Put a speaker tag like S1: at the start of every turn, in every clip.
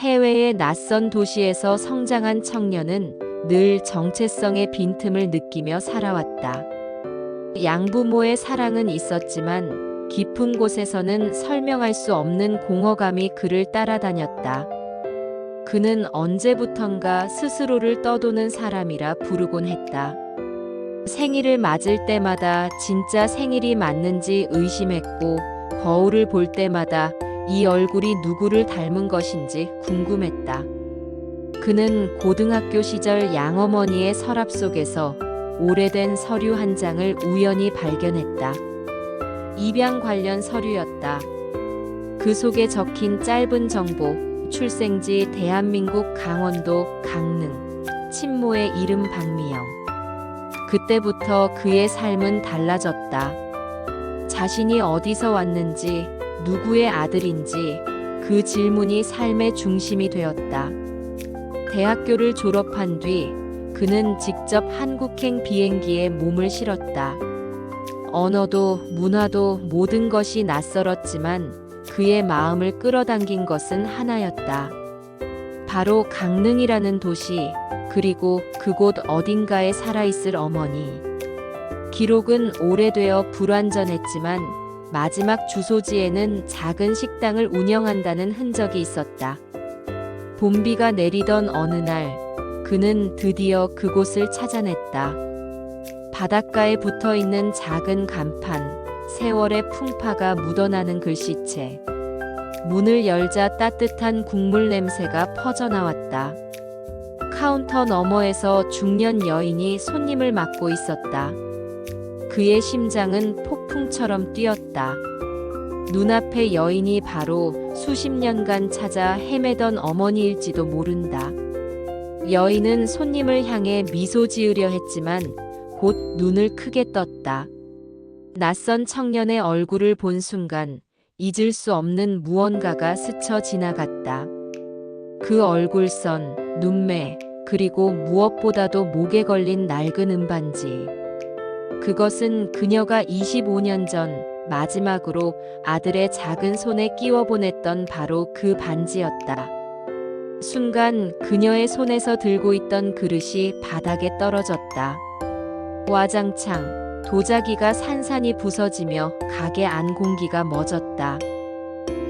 S1: 해외의 낯선 도시에서 성장한 청년은 늘 정체성의 빈틈을 느끼며 살아왔다. 양부모의 사랑은 있었지만 깊은 곳에서는 설명할 수 없는 공허감이 그를 따라다녔다. 그는 언제부턴가 스스로를 떠도는 사람이라 부르곤 했다. 생일을 맞을 때마다 진짜 생일이 맞는지 의심했고, 거울을 볼 때마다 이 얼굴이 누구를 닮은 것인지 궁금했다. 그는 고등학교 시절 양어머니의 서랍 속에서 오래된 서류 한 장을 우연히 발견했다. 입양 관련 서류였다. 그 속에 적힌 짧은 정보, 출생지 대한민국 강원도 강릉, 친모의 이름 박미영. 그때부터 그의 삶은 달라졌다. 자신이 어디서 왔는지, 누구의 아들인지 그 질문이 삶의 중심이 되었다. 대학교를 졸업한 뒤 그는 직접 한국행 비행기에 몸을 실었다. 언어도 문화도 모든 것이 낯설었지만 그의 마음을 끌어당긴 것은 하나였다. 바로 강릉이라는 도시, 그리고 그곳 어딘가에 살아있을 어머니. 기록은 오래되어 불완전했지만 마지막 주소지에는 작은 식당을 운영한다는 흔적이 있었다. 봄비가 내리던 어느 날, 그는 드디어 그곳을 찾아냈다. 바닷가에 붙어있는 작은 간판, 세월의 풍파가 묻어나는 글씨체. 문을 열자 따뜻한 국물 냄새가 퍼져나왔다. 카운터 너머에서 중년 여인이 손님을 맞고 있었다. 그의 심장은 폭풍처럼 뛰었다. 눈앞의 여인이 바로 수십 년간 찾아 헤매던 어머니일지도 모른다. 여인은 손님을 향해 미소 지으려 했지만 곧 눈을 크게 떴다. 낯선 청년의 얼굴을 본 순간 잊을 수 없는 무언가가 스쳐 지나갔다. 그 얼굴선, 눈매, 그리고 무엇보다도 목에 걸린 낡은 은반지. 그것은 그녀가 25년 전 마지막으로 아들의 작은 손에 끼워 보냈던 바로 그 반지였다. 순간 그녀의 손에서 들고 있던 그릇이 바닥에 떨어졌다. 와장창, 도자기가 산산이 부서지며 가게 안 공기가 멎었다.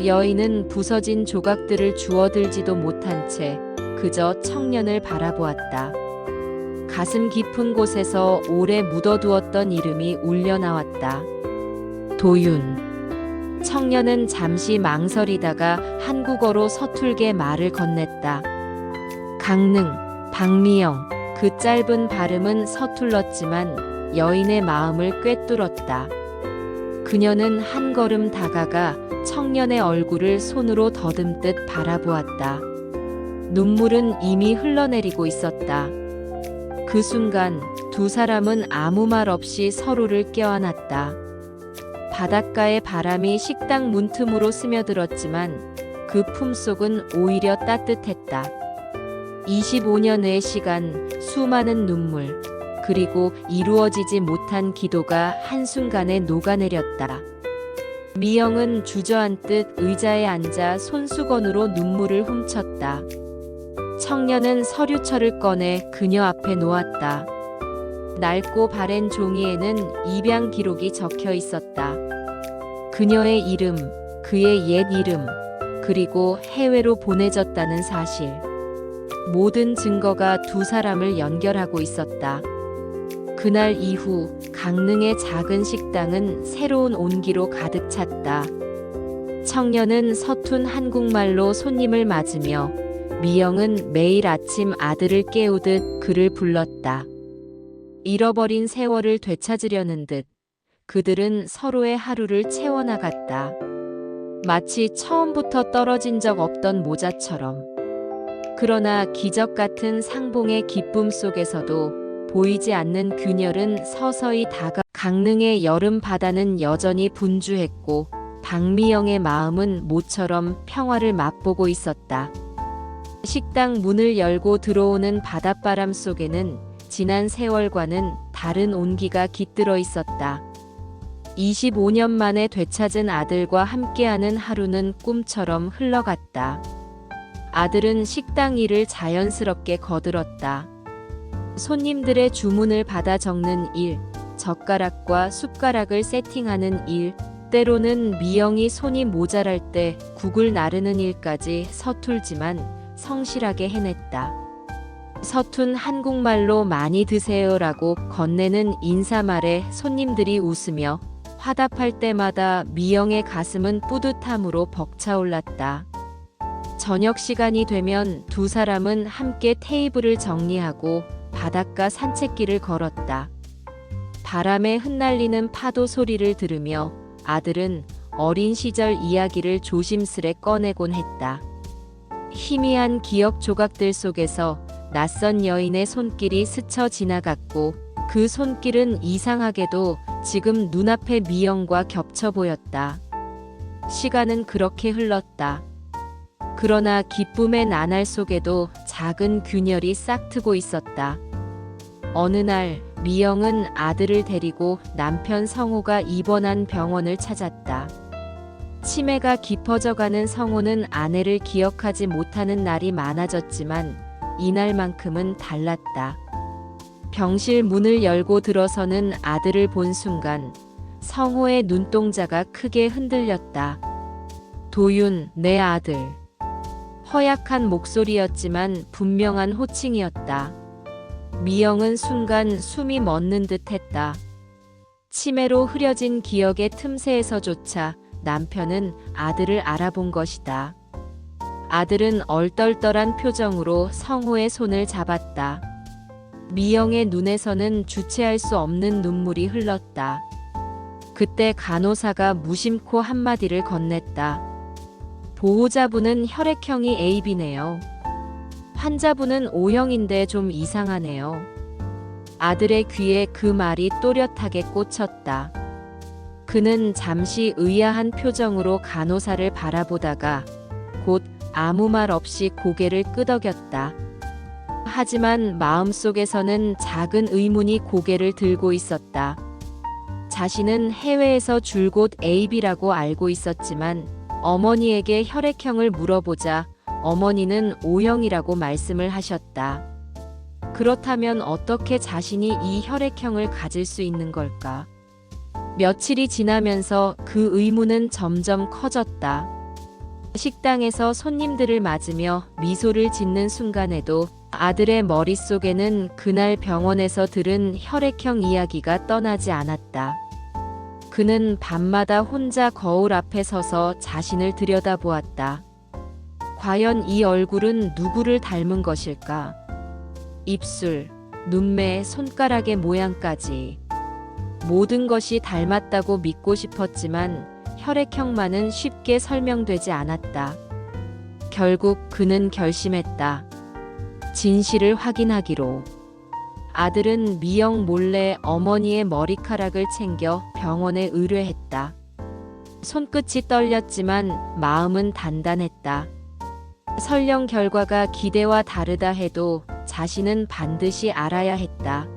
S1: 여인은 부서진 조각들을 주워들지도 못한 채 그저 청년을 바라보았다. 가슴 깊은 곳에서 오래 묻어두었던 이름이 울려 나왔다. 도윤. 청년은 잠시 망설이다가 한국어로 서툴게 말을 건넸다. 강릉, 박미영. 그 짧은 발음은 서툴렀지만 여인의 마음을 꿰뚫었다. 그녀는 한 걸음 다가가 청년의 얼굴을 손으로 더듬듯 바라보았다. 눈물은 이미 흘러내리고 있었다. 그 순간 두 사람은 아무 말 없이 서로를 껴안았다. 바닷가의 바람이 식당 문틈으로 스며들었지만 그 품속은 오히려 따뜻했다. 25년의 시간, 수많은 눈물, 그리고 이루어지지 못한 기도가 한순간에 녹아내렸다. 미영은 주저앉듯 의자에 앉아 손수건으로 눈물을 훔쳤다. 청년은 서류철을 꺼내 그녀 앞에 놓았다. 낡고 바랜 종이에는 입양 기록이 적혀 있었다. 그녀의 이름, 그의 옛 이름, 그리고 해외로 보내졌다는 사실. 모든 증거가 두 사람을 연결하고 있었다. 그날 이후 강릉의 작은 식당은 새로운 온기로 가득 찼다. 청년은 서툰 한국말로 손님을 맞으며 미영은 매일 아침 아들을 깨우듯 그를 불렀다. 잃어버린 세월을 되찾으려는 듯 그들은 서로의 하루를 채워나갔다. 마치 처음부터 떨어진 적 없던 모자처럼. 그러나 기적 같은 상봉의 기쁨 속에서도 보이지 않는 균열은 서서히 강릉의 여름 바다는 여전히 분주했고 박미영의 마음은 모처럼 평화를 맛보고 있었다. 식당 문을 열고 들어오는 바닷바람 속에는 지난 세월과는 다른 온기가 깃들어 있었다. 25년 만에 되찾은 아들과 함께하는 하루는 꿈처럼 흘러갔다. 아들은 식당 일을 자연스럽게 거들었다. 손님들의 주문을 받아 적는 일, 젓가락과 숟가락을 세팅하는 일, 때로는 미영이 손이 모자랄 때 국을 나르는 일까지 서툴지만 성실하게 해냈다. 서툰 한국말로 많이 드세요라고 건네는 인사말에 손님들이 웃으며 화답할 때마다 미영의 가슴은 뿌듯함으로 벅차올랐다. 저녁 시간이 되면 두 사람은 함께 테이블을 정리하고 바닷가 산책길을 걸었다. 바람에 흩날리는 파도 소리를 들으며 아들은 어린 시절 이야기를 조심스레 꺼내곤 했다. 희미한 기억 조각들 속에서 낯선 여인의 손길이 스쳐 지나갔고 그 손길은 이상하게도 지금 눈앞의 미영과 겹쳐 보였다. 시간은 그렇게 흘렀다. 그러나 기쁨의 나날 속에도 작은 균열이 싹트고 있었다. 어느 날 미영은 아들을 데리고 남편 성호가 입원한 병원을 찾았다. 치매가 깊어져가는 성호는 아내를 기억하지 못하는 날이 많아졌지만 이날만큼은 달랐다. 병실 문을 열고 들어서는 아들을 본 순간 성호의 눈동자가 크게 흔들렸다. 도윤, 내 아들. 허약한 목소리였지만 분명한 호칭이었다. 미영은 순간 숨이 멎는 듯 했다. 치매로 흐려진 기억의 틈새에서조차 남편은 아들을 알아본 것이다. 아들은 얼떨떨한 표정으로 성호의 손을 잡았다. 미영의 눈에서는 주체할 수 없는 눈물이 흘렀다. 그때 간호사가 무심코 한마디를 건넸다. 보호자분은 혈액형이 AB네요. 환자분은 O형인데 좀 이상하네요. 아들의 귀에 그 말이 또렷하게 꽂혔다. 그는 잠시 의아한 표정으로 간호사를 바라보다가 곧 아무 말 없이 고개를 끄덕였다. 하지만 마음속에서는 작은 의문이 고개를 들고 있었다. 자신은 해외에서 줄곧 AB라고 알고 있었지만 어머니에게 혈액형을 물어보자 어머니는 O형이라고 말씀을 하셨다. 그렇다면 어떻게 자신이 이 혈액형을 가질 수 있는 걸까? 며칠이 지나면서 그 의문은 점점 커졌다. 식당에서 손님들을 맞으며 미소를 짓는 순간에도 아들의 머릿속에는 그날 병원에서 들은 혈액형 이야기가 떠나지 않았다. 그는 밤마다 혼자 거울 앞에 서서 자신을 들여다보았다. 과연 이 얼굴은 누구를 닮은 것일까? 입술, 눈매, 손가락의 모양까지. 모든 것이 닮았다고 믿고 싶었지만 혈액형만은 쉽게 설명되지 않았다. 결국 그는 결심했다. 진실을 확인하기로. 아들은 미영 몰래 어머니의 머리카락을 챙겨 병원에 의뢰했다. 손끝이 떨렸지만 마음은 단단했다. 설령 결과가 기대와 다르다 해도 자신은 반드시 알아야 했다.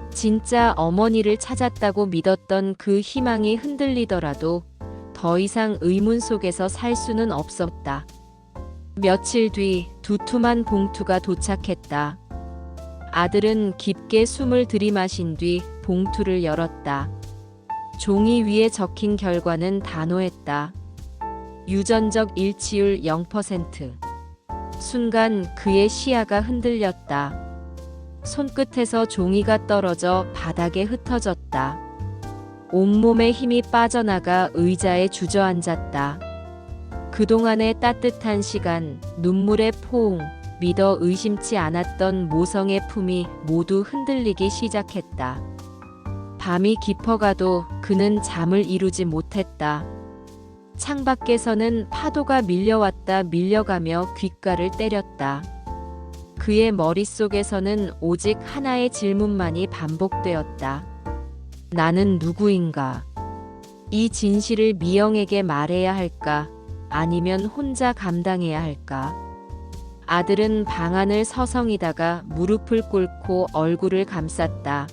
S1: 진짜 어머니를 찾았다고 믿었던 그 희망이 흔들리더라도 더 이상 의문 속에서 살 수는 없었다. 며칠 뒤 두툼한 봉투가 도착했다. 아들은 깊게 숨을 들이마신 뒤 봉투를 열었다. 종이 위에 적힌 결과는 단호했다. 유전적 일치율 0%. 순간 그의 시야가 흔들렸다. 손끝에서 종이가 떨어져 바닥에 흩어졌다. 온몸에 힘이 빠져나가 의자에 주저앉았다. 그동안의 따뜻한 시간, 눈물의 포옹, 믿어 의심치 않았던 모성의 품이 모두 흔들리기 시작했다. 밤이 깊어가도 그는 잠을 이루지 못했다. 창밖에서는 파도가 밀려왔다 밀려가며 귓가를 때렸다. 그의 머릿속에서는 오직 하나의 질문만이 반복되었다. 나는 누구인가? 이 진실을 미영에게 말해야 할까? 아니면 혼자 감당해야 할까? 아들은 방 안을 서성이다가 무릎을 꿇고 얼굴을 감쌌다.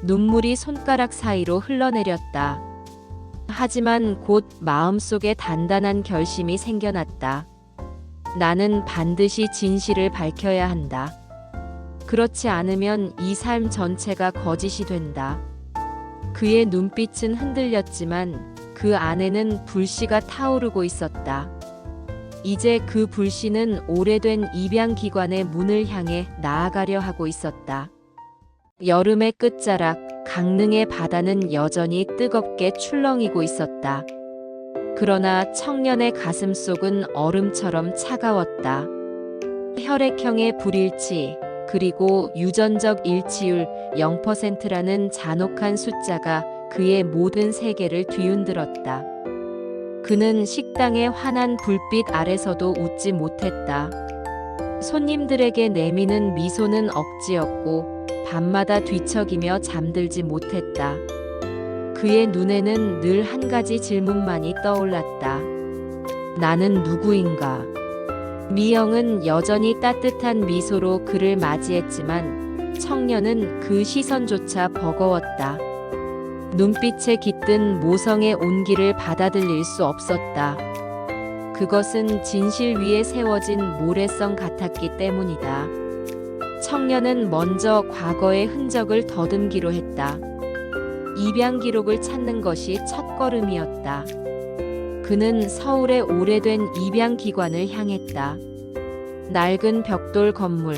S1: 눈물이 손가락 사이로 흘러내렸다. 하지만 곧 마음속에 단단한 결심이 생겨났다. 나는 반드시 진실을 밝혀야 한다. 그렇지 않으면 이 삶 전체가 거짓이 된다. 그의 눈빛은 흔들렸지만 그 안에는 불씨가 타오르고 있었다. 이제 그 불씨는 오래된 입양기관의 문을 향해 나아가려 하고 있었다. 여름의 끝자락, 강릉의 바다는 여전히 뜨겁게 출렁이고 있었다. 그러나 청년의 가슴속은 얼음처럼 차가웠다. 혈액형의 불일치, 그리고 유전적 일치율 0%라는 잔혹한 숫자가 그의 모든 세계를 뒤흔들었다. 그는 식당의 환한 불빛 아래서도 웃지 못했다. 손님들에게 내미는 미소는 억지였고 밤마다 뒤척이며 잠들지 못했다. 그의 눈에는 늘 한 가지 질문만이 떠올랐다. 나는 누구인가? 미영은 여전히 따뜻한 미소로 그를 맞이했지만 청년은 그 시선조차 버거웠다. 눈빛에 깃든 모성의 온기를 받아들일 수 없었다. 그것은 진실 위에 세워진 모래성 같았기 때문이다. 청년은 먼저 과거의 흔적을 더듬기로 했다. 입양 기록을 찾는 것이 첫걸음이었다. 그는 서울의 오래된 입양 기관을 향했다. 낡은 벽돌 건물,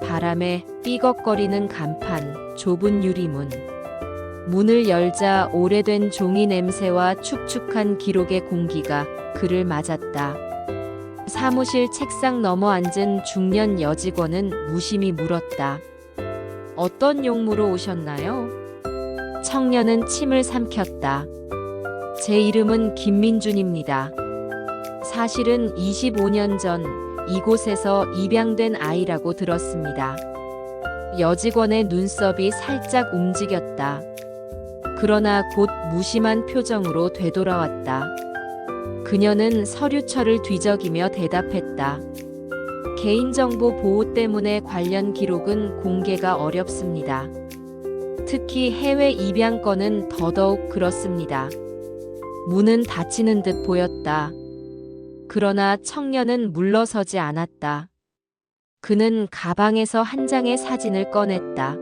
S1: 바람에 삐걱거리는 간판, 좁은 유리문. 문을 열자 오래된 종이 냄새와 축축한 기록의 공기가 그를 맞았다. 사무실 책상 너머 앉은 중년 여직원은 무심히 물었다. 어떤 용무로 오셨나요? 청년은 침을 삼켰다. 제 이름은 김민준입니다. 사실은 25년 전 이곳에서 입양된 아이라고 들었습니다. 여직원의 눈썹이 살짝 움직였다. 그러나 곧 무심한 표정으로 되돌아왔다. 그녀는 서류철을 뒤적이며 대답했다. 개인정보 보호 때문에 관련 기록은 공개가 어렵습니다. 특히 해외 입양 건은 더더욱 그렇습니다. 문은 닫히는 듯 보였다. 그러나 청년은 물러서지 않았다. 그는 가방에서 한 장의 사진을 꺼냈다.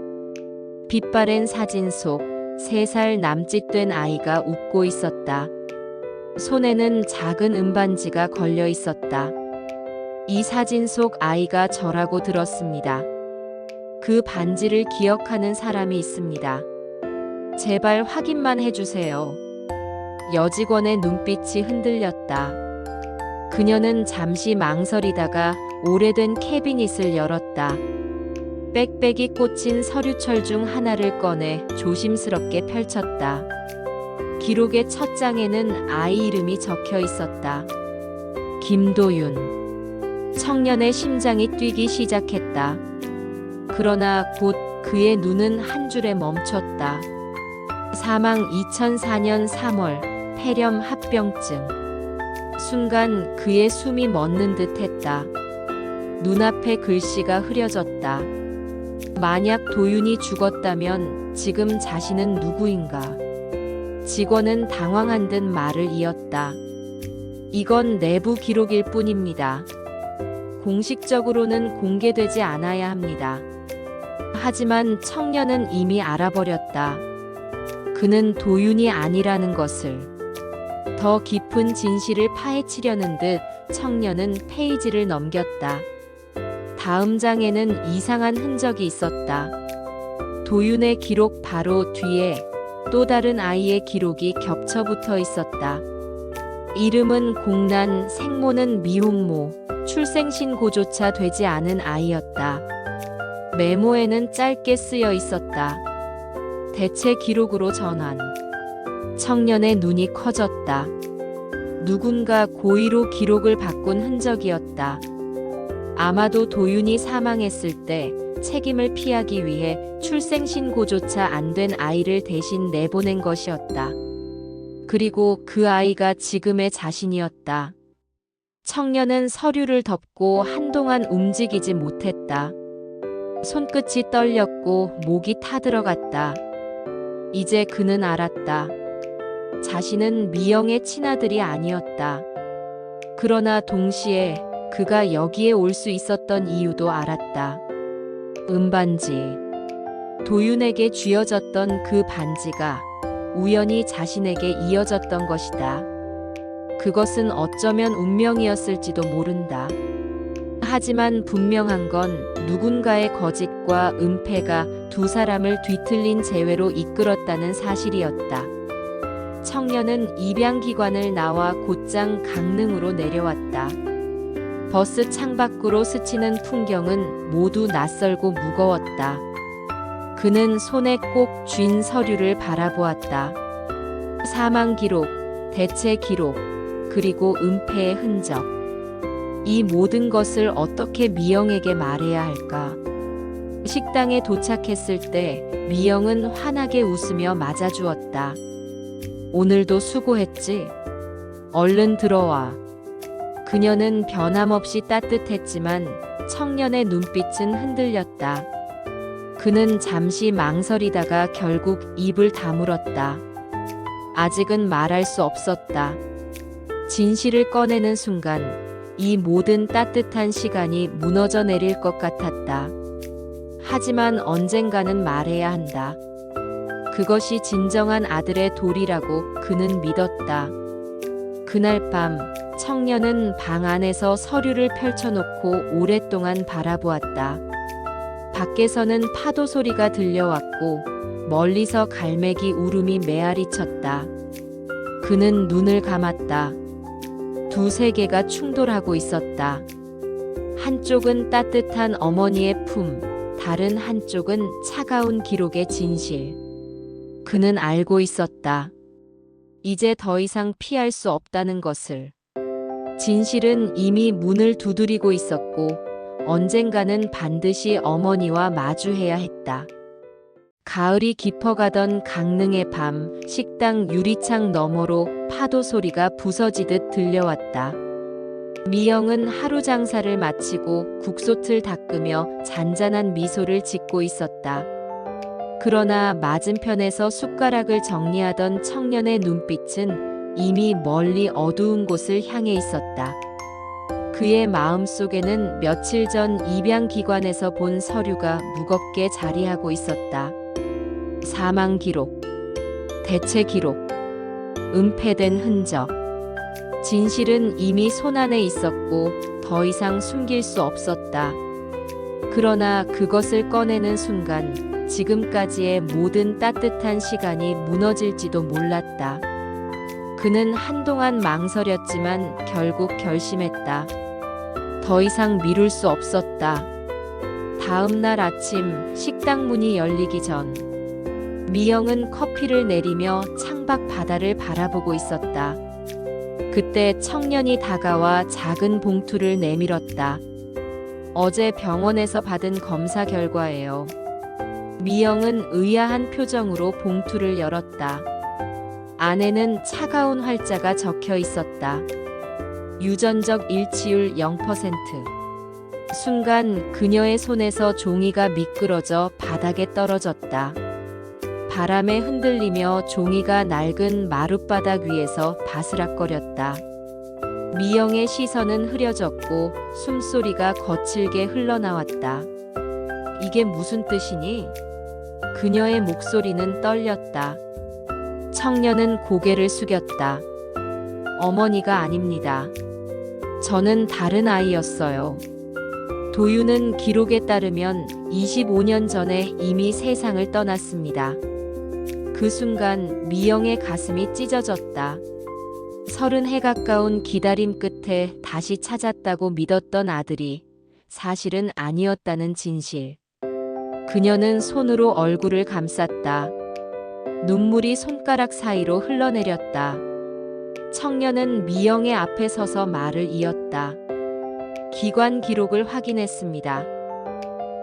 S1: 빛바랜 사진 속 3살 남짓된 아이가 웃고 있었다. 손에는 작은 은반지가 걸려 있었다. 이 사진 속 아이가 저라고 들었습니다. 그 반지를 기억하는 사람이 있습니다. 제발 확인만 해주세요. 여직원의 눈빛이 흔들렸다. 그녀는 잠시 망설이다가 오래된 캐비닛을 열었다. 빽빽이 꽂힌 서류철 중 하나를 꺼내 조심스럽게 펼쳤다. 기록의 첫 장에는 아이 이름이 적혀 있었다. 김도윤. 청년의 심장이 뛰기 시작했다. 그러나 곧 그의 눈은 한 줄에 멈췄다. 사망 2004년 3월, 폐렴 합병증. 순간 그의 숨이 멎는 듯 했다. 눈앞에 글씨가 흐려졌다. 만약 도윤이 죽었다면 지금 자신은 누구인가? 직원은 당황한 듯 말을 이었다. 이건 내부 기록일 뿐입니다. 공식적으로는 공개되지 않아야 합니다. 하지만 청년은 이미 알아버렸다. 그는 도윤이 아니라는 것을. 더 깊은 진실을 파헤치려는 듯 청년은 페이지를 넘겼다. 다음 장에는 이상한 흔적이 있었다. 도윤의 기록 바로 뒤에 또 다른 아이의 기록이 겹쳐 붙어 있었다. 이름은 공란, 생모는 미혼모, 출생신고조차 되지 않은 아이였다. 메모에는 짧게 쓰여 있었다. 대체 기록으로 전환. 청년의 눈이 커졌다. 누군가 고의로 기록을 바꾼 흔적이었다. 아마도 도윤이 사망했을 때 책임을 피하기 위해 출생신고조차 안 된 아이를 대신 내보낸 것이었다. 그리고 그 아이가 지금의 자신이었다. 청년은 서류를 덮고 한동안 움직이지 못했다. 손끝이 떨렸고 목이 타들어갔다. 이제 그는 알았다. 자신은 미영의 친아들이 아니었다. 그러나 동시에 그가 여기에 올 수 있었던 이유도 알았다. 은반지. 도윤에게 쥐어졌던 그 반지가 우연히 자신에게 이어졌던 것이다. 그것은 어쩌면 운명이었을지도 모른다. 하지만 분명한 건 누군가의 거짓과 은폐가 두 사람을 뒤틀린 재회로 이끌었다는 사실이었다. 청년은 입양기관을 나와 곧장 강릉으로 내려왔다. 버스 창밖으로 스치는 풍경은 모두 낯설고 무거웠다. 그는 손에 꼭 쥔 서류를 바라보았다. 사망 기록, 대체 기록, 그리고 은폐의 흔적. 이 모든 것을 어떻게 미영에게 말해야 할까? 식당에 도착했을 때 미영은 환하게 웃으며 맞아주었다. 오늘도 수고했지? 얼른 들어와. 그녀는 변함없이 따뜻했지만 청년의 눈빛은 흔들렸다. 그는 잠시 망설이다가 결국 입을 다물었다. 아직은 말할 수 없었다. 진실을 꺼내는 순간 이 모든 따뜻한 시간이 무너져 내릴 것 같았다. 하지만 언젠가는 말해야 한다. 그것이 진정한 아들의 도리라고 그는 믿었다. 그날 밤 청년은 방 안에서 서류를 펼쳐놓고 오랫동안 바라보았다. 밖에서는 파도 소리가 들려왔고 멀리서 갈매기 울음이 메아리쳤다. 그는 눈을 감았다. 두 세계가 충돌하고 있었다. 한쪽은 따뜻한 어머니의 품, 다른 한쪽은 차가운 기록의 진실. 그는 알고 있었다. 이제 더 이상 피할 수 없다는 것을. 진실은 이미 문을 두드리고 있었고 언젠가는 반드시 어머니와 마주해야 했다. 가을이 깊어가던 강릉의 밤, 식당 유리창 너머로 파도 소리가 부서지듯 들려왔다. 미영은 하루 장사를 마치고 국솥을 닦으며 잔잔한 미소를 짓고 있었다. 그러나 맞은편에서 숟가락을 정리하던 청년의 눈빛은 이미 멀리 어두운 곳을 향해 있었다. 그의 마음속에는 며칠 전 입양기관에서 본 서류가 무겁게 자리하고 있었다. 사망 기록, 대체 기록, 은폐된 흔적. 진실은 이미 손안에 있었고 더 이상 숨길 수 없었다. 그러나 그것을 꺼내는 순간 지금까지의 모든 따뜻한 시간이 무너질지도 몰랐다. 그는 한동안 망설였지만 결국 결심했다. 더 이상 미룰 수 없었다. 다음 날 아침 식당 문이 열리기 전 미영은 커피를 내리며 창밖 바다를 바라보고 있었다. 그때 청년이 다가와 작은 봉투를 내밀었다. 어제 병원에서 받은 검사 결과예요. 미영은 의아한 표정으로 봉투를 열었다. 안에는 차가운 활자가 적혀 있었다. 유전적 일치율 0%. 순간 그녀의 손에서 종이가 미끄러져 바닥에 떨어졌다. 바람에 흔들리며 종이가 낡은 마룻바닥 위에서 바스락거렸다. 미영의 시선은 흐려졌고 숨소리가 거칠게 흘러나왔다. 이게 무슨 뜻이니? 그녀의 목소리는 떨렸다. 청년은 고개를 숙였다. 어머니가 아닙니다. 저는 다른 아이였어요. 도윤은 기록에 따르면 25년 전에 이미 세상을 떠났습니다. 그 순간 미영의 가슴이 찢어졌다. 30해 가까운 기다림 끝에 다시 찾았다고 믿었던 아들이 사실은 아니었다는 진실. 그녀는 손으로 얼굴을 감쌌다. 눈물이 손가락 사이로 흘러내렸다. 청년은 미영의 앞에 서서 말을 이었다. 기관 기록을 확인했습니다.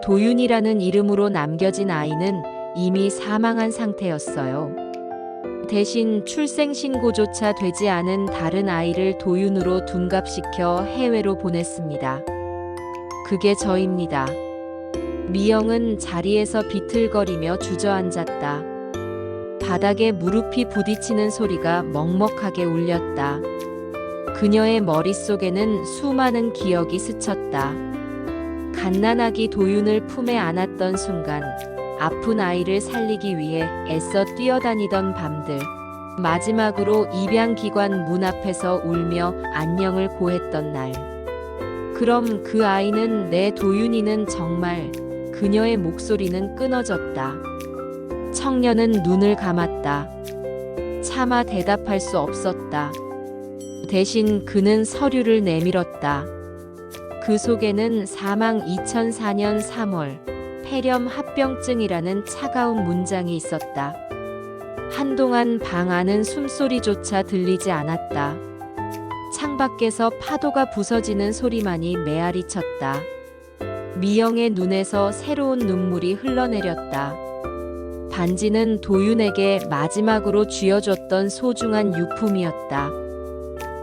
S1: 도윤이라는 이름으로 남겨진 아이는 이미 사망한 상태였어요. 대신 출생신고조차 되지 않은 다른 아이를 도윤으로 둔갑시켜 해외로 보냈습니다. 그게 저입니다. 미영은 자리에서 비틀거리며 주저앉았다. 바닥에 무릎이 부딪히는 소리가 먹먹하게 울렸다. 그녀의 머릿속에는 수많은 기억이 스쳤다. 갓난아기 도윤을 품에 안았던 순간, 아픈 아이를 살리기 위해 애써 뛰어다니던 밤들, 마지막으로 입양기관 문 앞에서 울며 안녕을 고했던 날. 그럼 그 아이는, 내 도윤이는 정말, 그녀의 목소리는 끊어졌다. 청년은 눈을 감았다. 차마 대답할 수 없었다. 대신 그는 서류를 내밀었다. 그 속에는 사망 2004년 3월, 폐렴 합병증이라는 차가운 문장이 있었다. 한동안 방 안은 숨소리조차 들리지 않았다. 창밖에서 파도가 부서지는 소리만이 메아리 쳤다. 미영의 눈에서 새로운 눈물이 흘러내렸다. 반지는 도윤에게 마지막으로 쥐어줬던 소중한 유품이었다.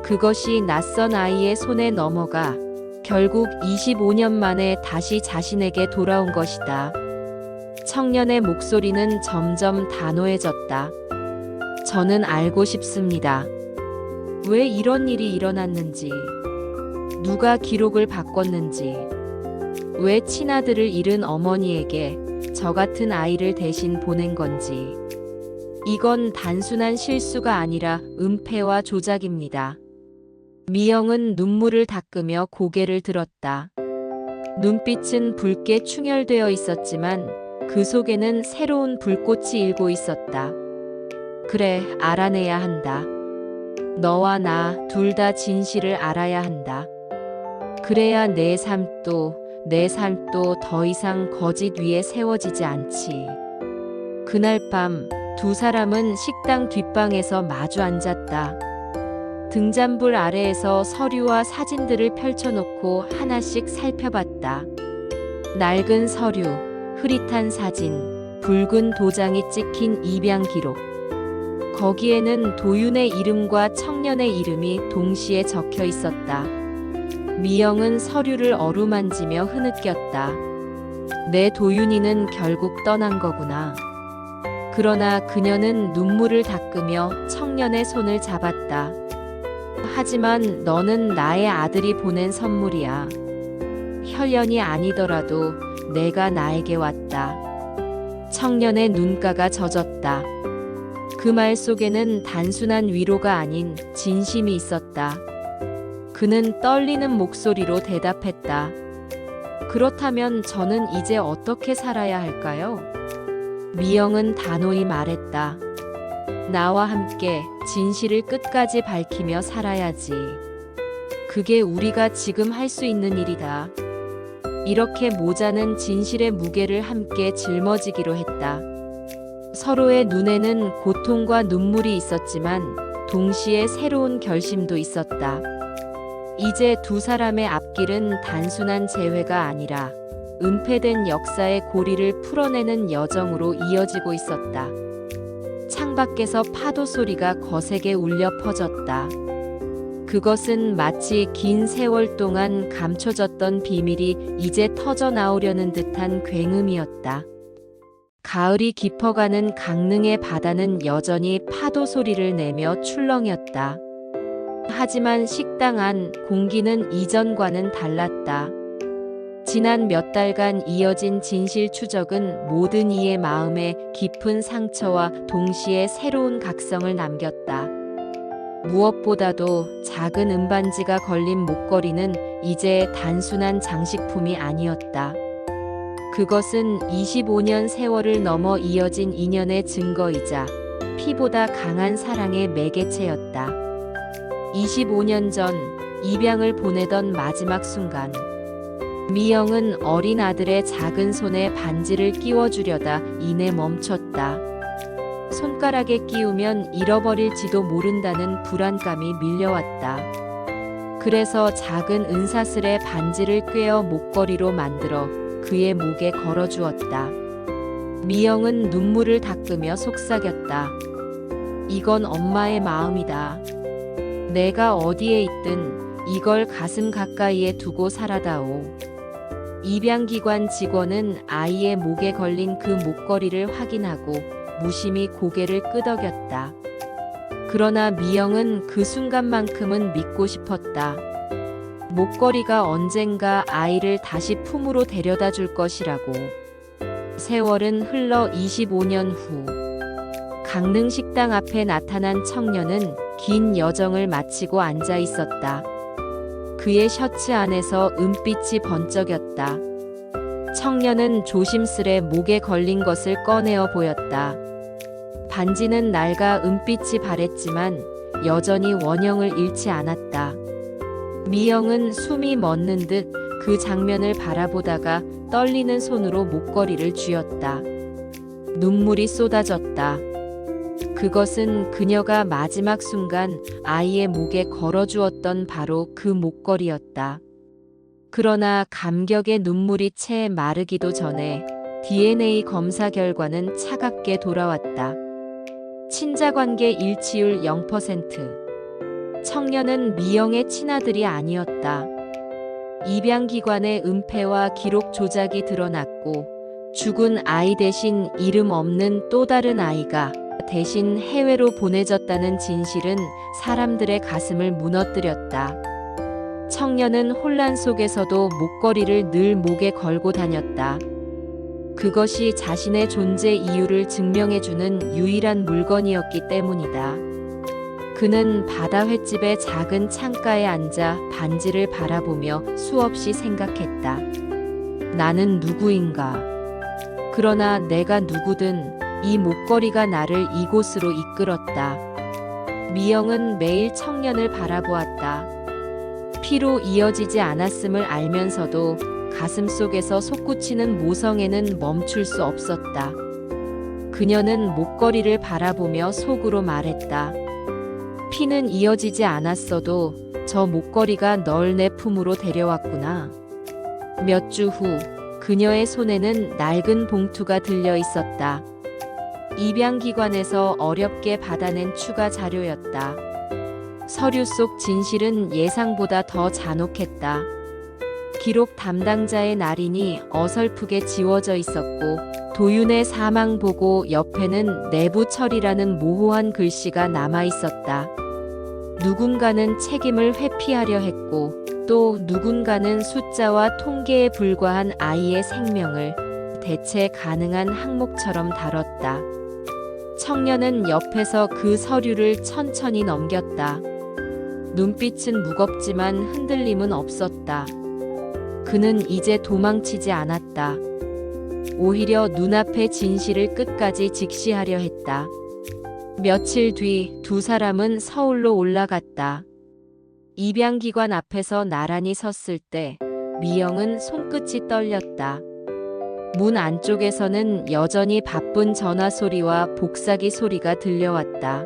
S1: 그것이 낯선 아이의 손에 넘어가 결국 25년 만에 다시 자신에게 돌아온 것이다. 청년의 목소리는 점점 단호해졌다. 저는 알고 싶습니다. 왜 이런 일이 일어났는지, 누가 기록을 바꿨는지, 왜 친아들을 잃은 어머니에게 저 같은 아이를 대신 보낸 건지. 이건 단순한 실수가 아니라 은폐와 조작입니다. 미영은 눈물을 닦으며 고개를 들었다. 눈빛은 붉게 충혈되어 있었지만 그 속에는 새로운 불꽃이 일고 있었다. 그래, 알아내야 한다. 너와 나 둘 다 진실을 알아야 한다. 그래야 내 삶도 더 이상 거짓 위에 세워지지 않지. 그날 밤 두 사람은 식당 뒷방에서 마주 앉았다. 등잔불 아래에서 서류와 사진들을 펼쳐놓고 하나씩 살펴봤다. 낡은 서류, 흐릿한 사진, 붉은 도장이 찍힌 입양 기록. 거기에는 도윤의 이름과 청년의 이름이 동시에 적혀 있었다. 미영은 서류를 어루만지며 흐느꼈다. 내 도윤이는 결국 떠난 거구나. 그러나 그녀는 눈물을 닦으며 청년의 손을 잡았다. 하지만 너는 나의 아들이 보낸 선물이야. 혈연이 아니더라도 내가 나에게 왔다. 청년의 눈가가 젖었다. 그 말 속에는 단순한 위로가 아닌 진심이 있었다. 그는 떨리는 목소리로 대답했다. 그렇다면 저는 이제 어떻게 살아야 할까요? 미영은 단호히 말했다. 나와 함께 진실을 끝까지 밝히며 살아야지. 그게 우리가 지금 할 수 있는 일이다. 이렇게 모자는 진실의 무게를 함께 짊어지기로 했다. 서로의 눈에는 고통과 눈물이 있었지만 동시에 새로운 결심도 있었다. 이제 두 사람의 앞길은 단순한 재회가 아니라 은폐된 역사의 고리를 풀어내는 여정으로 이어지고 있었다. 창밖에서 파도 소리가 거세게 울려 퍼졌다. 그것은 마치 긴 세월 동안 감춰졌던 비밀이 이제 터져 나오려는 듯한 굉음이었다. 가을이 깊어가는 강릉의 바다는 여전히 파도 소리를 내며 출렁였다. 하지만 식당 안 공기는 이전과는 달랐다. 지난 몇 달간 이어진 진실 추적은 모든 이의 마음에 깊은 상처와 동시에 새로운 각성을 남겼다. 무엇보다도 작은 은반지가 걸린 목걸이는 이제 단순한 장식품이 아니었다. 그것은 25년 세월을 넘어 이어진 인연의 증거이자 피보다 강한 사랑의 매개체였다. 25년 전 입양을 보내던 마지막 순간, 미영은 어린 아들의 작은 손에 반지를 끼워주려다 이내 멈췄다. 손가락에 끼우면 잃어버릴지도 모른다는 불안감이 밀려왔다. 그래서 작은 은사슬에 반지를 꿰어 목걸이로 만들어 그의 목에 걸어주었다. 미영은 눈물을 닦으며 속삭였다. 이건 엄마의 마음이다. 내가 어디에 있든 이걸 가슴 가까이에 두고 살아다오. 입양기관 직원은 아이의 목에 걸린 그 목걸이를 확인하고 무심히 고개를 끄덕였다. 그러나 미영은 그 순간만큼은 믿고 싶었다. 목걸이가 언젠가 아이를 다시 품으로 데려다 줄 것이라고. 세월은 흘러 25년 후. 강릉 식당 앞에 나타난 청년은 긴 여정을 마치고 앉아 있었다. 그의 셔츠 안에서 은빛이 번쩍였다. 청년은 조심스레 목에 걸린 것을 꺼내어 보였다. 반지는 낡아 은빛이 바랬지만 여전히 원형을 잃지 않았다. 미영은 숨이 멎는 듯 그 장면을 바라보다가 떨리는 손으로 목걸이를 쥐었다. 눈물이 쏟아졌다. 그것은 그녀가 마지막 순간 아이의 목에 걸어주었던 바로 그 목걸이였다. 그러나 감격의 눈물이 채 마르기도 전에 DNA 검사 결과는 차갑게 돌아왔다. 친자관계 일치율 0%. 청년은 미영의 친아들이 아니었다. 입양기관의 은폐와 기록 조작이 드러났고 죽은 아이 대신 이름 없는 또 다른 아이가 대신 해외로 보내졌다는 진실은 사람들의 가슴을 무너뜨렸다. 청년은 혼란 속에서도 목걸이를 늘 목에 걸고 다녔다. 그것이 자신의 존재 이유를 증명해주는 유일한 물건이었기 때문이다. 그는 바다 횟집의 작은 창가에 앉아 반지를 바라보며 수없이 생각했다. 나는 누구인가? 그러나 내가 누구든 이 목걸이가 나를 이곳으로 이끌었다. 미영은 매일 청년을 바라보았다. 피로 이어지지 않았음을 알면서도 가슴속에서 솟구치는 모성애는 멈출 수 없었다. 그녀는 목걸이를 바라보며 속으로 말했다. 피는 이어지지 않았어도 저 목걸이가 널 내 품으로 데려왔구나. 몇 주 후 그녀의 손에는 낡은 봉투가 들려 있었다. 입양기관에서 어렵게 받아낸 추가 자료였다. 서류 속 진실은 예상보다 더 잔혹했다. 기록 담당자의 날인이 어설프게 지워져 있었고 도윤의 사망 보고 옆에는 내부 처리라는 모호한 글씨가 남아 있었다. 누군가는 책임을 회피하려 했고 또 누군가는 숫자와 통계에 불과한 아이의 생명을 대체 가능한 항목처럼 다뤘다. 청년은 옆에서 그 서류를 천천히 넘겼다. 눈빛은 무겁지만 흔들림은 없었다. 그는 이제 도망치지 않았다. 오히려 눈앞의 진실을 끝까지 직시하려 했다. 며칠 뒤 두 사람은 서울로 올라갔다. 입양기관 앞에서 나란히 섰을 때 미영은 손끝이 떨렸다. 문 안쪽에서는 여전히 바쁜 전화 소리와 복사기 소리가 들려왔다.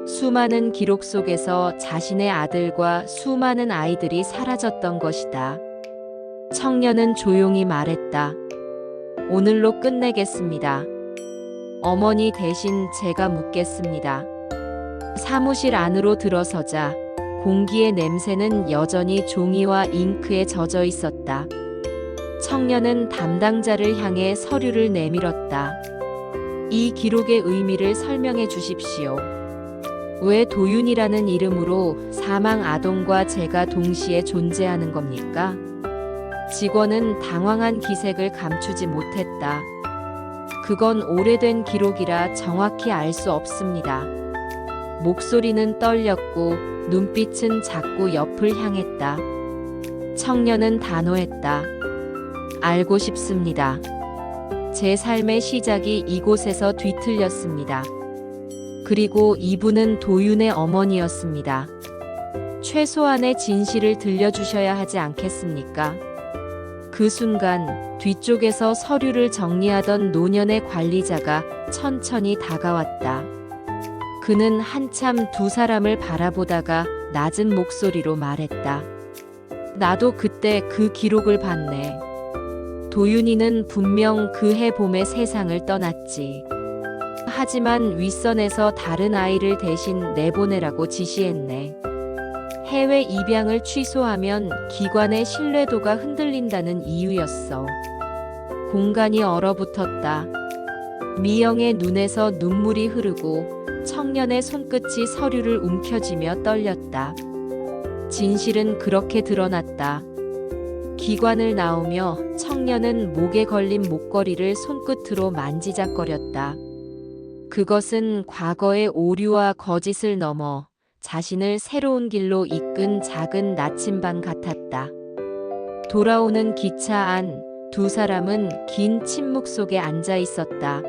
S1: 수많은 기록 속에서 자신의 아들과 수많은 아이들이 사라졌던 것이다. 청년은 조용히 말했다. 오늘로 끝내겠습니다. 어머니 대신 제가 묻겠습니다. 사무실 안으로 들어서자 공기의 냄새는 여전히 종이와 잉크에 젖어 있었다. 청년은 담당자를 향해 서류를 내밀었다. 이 기록의 의미를 설명해 주십시오. 왜 도윤이라는 이름으로 사망 아동과 제가 동시에 존재하는 겁니까? 직원은 당황한 기색을 감추지 못했다. 그건 오래된 기록이라 정확히 알 수 없습니다. 목소리는 떨렸고 눈빛은 자꾸 옆을 향했다. 청년은 단호했다. 알고 싶습니다. 제 삶의 시작이 이곳에서 뒤틀렸습니다. 그리고 이분은 도윤의 어머니였습니다. 최소한의 진실을 들려주셔야 하지 않겠습니까? 그 순간 뒤쪽에서 서류를 정리하던 노년의 관리자가 천천히 다가왔다. 그는 한참 두 사람을 바라보다가 낮은 목소리로 말했다. 나도 그때 그 기록을 봤네. 도윤이는 분명 그 해 봄에 세상을 떠났지. 하지만 윗선에서 다른 아이를 대신 내보내라고 지시했네. 해외 입양을 취소하면 기관의 신뢰도가 흔들린다는 이유였어. 공간이 얼어붙었다. 미영의 눈에서 눈물이 흐르고 청년의 손끝이 서류를 움켜쥐며 떨렸다. 진실은 그렇게 드러났다. 기관을 나오며 청년은 목에 걸린 목걸이를 손끝으로 만지작거렸다. 그것은 과거의 오류와 거짓을 넘어 자신을 새로운 길로 이끈 작은 나침반 같았다. 돌아오는 기차 안 두 사람은 긴 침묵 속에 앉아 있었다.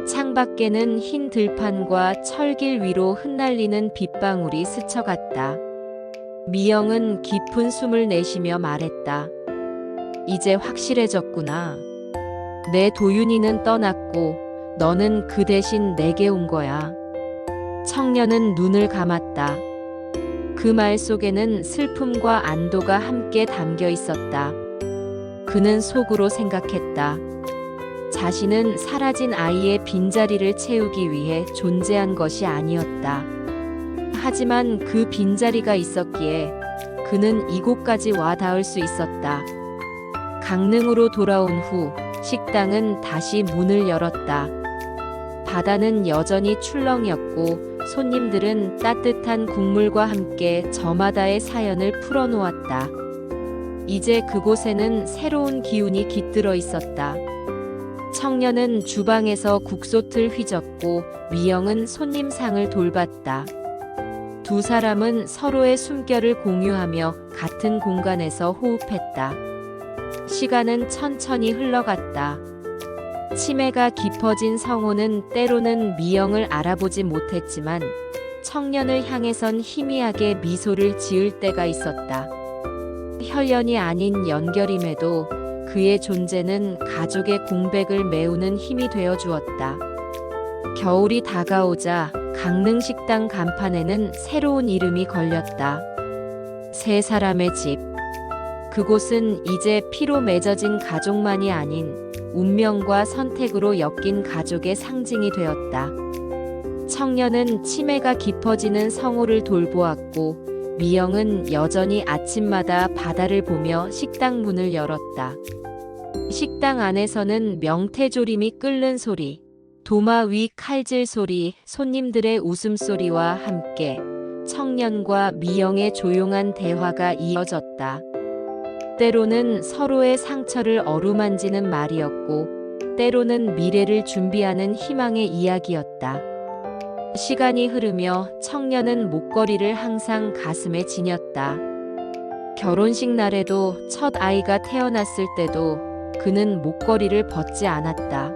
S1: 창밖에는 흰 들판과 철길 위로 흩날리는 빗방울이 스쳐갔다. 미영은 깊은 숨을 내쉬며 말했다. 이제 확실해졌구나. 내 도윤이는 떠났고 너는 그 대신 내게 온 거야. 청년은 눈을 감았다. 그 말 속에는 슬픔과 안도가 함께 담겨 있었다. 그는 속으로 생각했다. 자신은 사라진 아이의 빈자리를 채우기 위해 존재한 것이 아니었다. 하지만 그 빈자리가 있었기에 그는 이곳까지 와 닿을 수 있었다. 강릉으로 돌아온 후 식당은 다시 문을 열었다. 바다는 여전히 출렁였고 손님들은 따뜻한 국물과 함께 저마다의 사연을 풀어놓았다. 이제 그곳에는 새로운 기운이 깃들어 있었다. 청년은 주방에서 국솥을 휘젓고 미영은 손님상을 돌봤다. 두 사람은 서로의 숨결을 공유하며 같은 공간에서 호흡했다. 시간은 천천히 흘러갔다. 치매가 깊어진 성호는 때로는 미영을 알아보지 못했지만 청년을 향해선 희미하게 미소를 지을 때가 있었다. 혈연이 아닌 연결임에도 그의 존재는 가족의 공백을 메우는 힘이 되어 주었다. 겨울이 다가오자 강릉식당 간판에는 새로운 이름이 걸렸다. 세 사람의 집. 그곳은 이제 피로 맺어진 가족만이 아닌 운명과 선택으로 엮인 가족의 상징이 되었다. 청년은 치매가 깊어지는 성호를 돌보았고 미영은 여전히 아침마다 바다를 보며 식당 문을 열었다. 식당 안에서는 명태조림이 끓는 소리, 도마 위 칼질 소리, 손님들의 웃음소리와 함께 청년과 미영의 조용한 대화가 이어졌다. 때로는 서로의 상처를 어루만지는 말이었고, 때로는 미래를 준비하는 희망의 이야기였다. 시간이 흐르며 청년은 목걸이를 항상 가슴에 지녔다. 결혼식 날에도 첫 아이가 태어났을 때도 그는 목걸이를 벗지 않았다.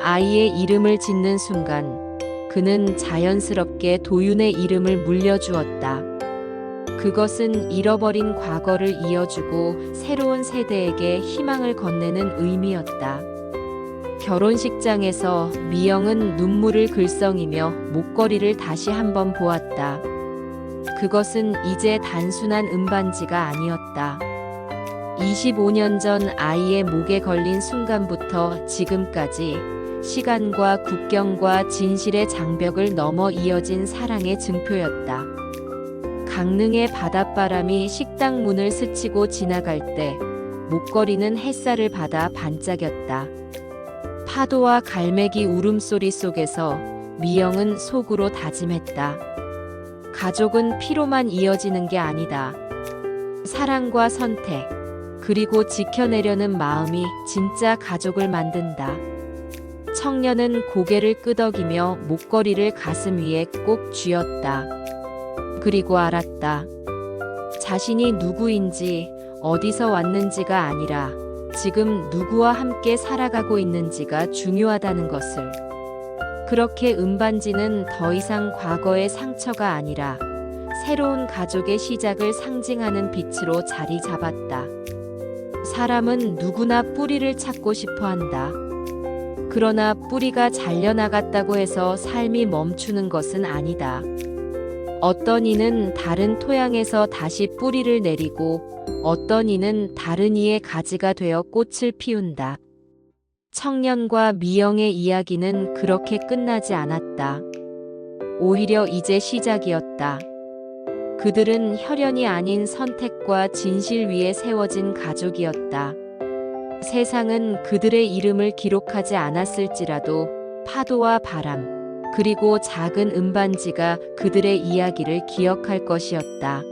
S1: 아이의 이름을 짓는 순간 그는 자연스럽게 도윤의 이름을 물려주었다. 그것은 잃어버린 과거를 이어주고 새로운 세대에게 희망을 건네는 의미였다. 결혼식장에서 미영은 눈물을 글썽이며 목걸이를 다시 한번 보았다. 그것은 이제 단순한 은반지가 아니었다. 25년 전 아이의 목에 걸린 순간부터 지금까지 시간과 국경과 진실의 장벽을 넘어 이어진 사랑의 증표였다. 강릉의 바닷바람이 식당 문을 스치고 지나갈 때 목걸이는 햇살을 받아 반짝였다. 파도와 갈매기 울음소리 속에서 미영은 속으로 다짐했다. 가족은 피로만 이어지는 게 아니다. 사랑과 선택, 그리고 지켜내려는 마음이 진짜 가족을 만든다. 청년은 고개를 끄덕이며 목걸이를 가슴 위에 꼭 쥐었다. 그리고 알았다. 자신이 누구인지, 어디서 왔는지가 아니라 지금 누구와 함께 살아가고 있는지가 중요하다는 것을. 그렇게 은반지는 더 이상 과거의 상처가 아니라 새로운 가족의 시작을 상징하는 빛으로 자리 잡았다. 사람은 누구나 뿌리를 찾고 싶어 한다. 그러나 뿌리가 잘려나갔다고 해서 삶이 멈추는 것은 아니다. 어떤 이는 다른 토양에서 다시 뿌리를 내리고 어떤 이는 다른 이의 가지가 되어 꽃을 피운다. 청년과 미영의 이야기는 그렇게 끝나지 않았다. 오히려 이제 시작이었다. 그들은 혈연이 아닌 선택과 진실 위에 세워진 가족이었다. 세상은 그들의 이름을 기록하지 않았을지라도 파도와 바람, 그리고 작은 은반지가 그들의 이야기를 기억할 것이었다.